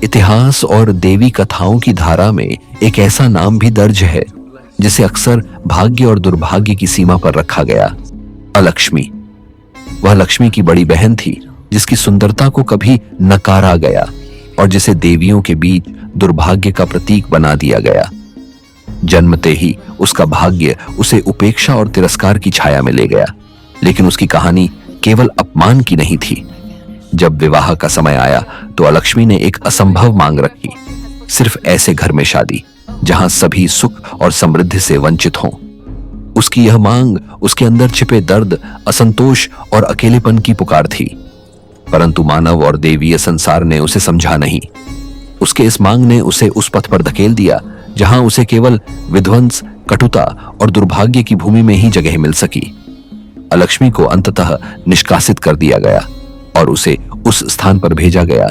इतिहास और देवी कथाओं की धारा में एक ऐसा नाम भी दर्ज है जिसे अक्सर भाग्य और दुर्भाग्य की सीमा पर रखा गया, अलक्ष्मी। वह लक्ष्मी की बड़ी बहन थी जिसकी सुंदरता को कभी नकारा गया और जिसे देवियों के बीच दुर्भाग्य का प्रतीक बना दिया गया। जन्मते ही उसका भाग्य उसे उपेक्षा और तिरस्कार की छाया में ले गया, लेकिन उसकी कहानी केवल अपमान की नहीं थी। जब विवाह का समय आया तो अलक्ष्मी ने एक असंभव मांग रखी, सिर्फ ऐसे घर में शादी जहां सभी सुख और समृद्धि से वंचित हों। उसकी यह मांग उसके अंदर छिपे दर्द, असंतोष और अकेलेपन की पुकार थी, परंतु मानव और देवीय संसार ने उसे समझा नहीं। उसके इस मांग ने उसे उस पथ पर धकेल दिया जहां उसे केवल विध्वंस, कटुता और दुर्भाग्य की भूमि में ही जगह मिल सकी। अलक्ष्मी को अंततः निष्कासित कर दिया गया और उसे उस स्थान पर भेजा गया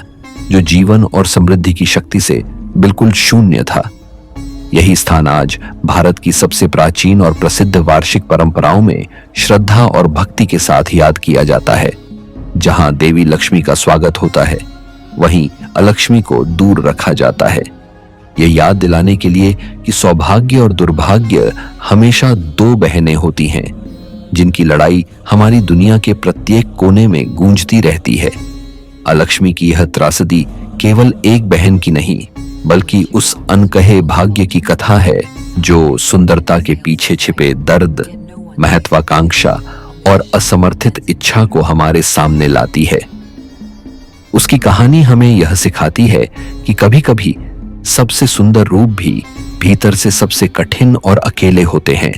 जो जीवन और समृद्धि की शक्ति से बिल्कुल शून्य था। यही स्थान आज भारत की सबसे प्राचीन और प्रसिद्ध वार्षिक परंपराओं में श्रद्धा और भक्ति के साथ याद किया जाता है। जहां देवी लक्ष्मी का स्वागत होता है, वहीं अलक्ष्मी को दूर रखा जाता है, यह याद दिलाने के लिए कि सौभाग्य और दुर्भाग्य हमेशा दो बहनें होती हैं, जिनकी लड़ाई हमारी दुनिया के प्रत्येक कोने में गूंजती रहती है। अलक्ष्मी की यह त्रासदी केवल एक बहन की नहीं, बल्कि उस अनकहे भाग्य की कथा है जो सुंदरता के पीछे छिपे दर्द, महत्वाकांक्षा और असमर्थित इच्छा को हमारे सामने लाती है। उसकी कहानी हमें यह सिखाती है कि कभी-कभी सबसे सुंदर रूप भी भीतर से सबसे कठिन और अकेले होते हैं।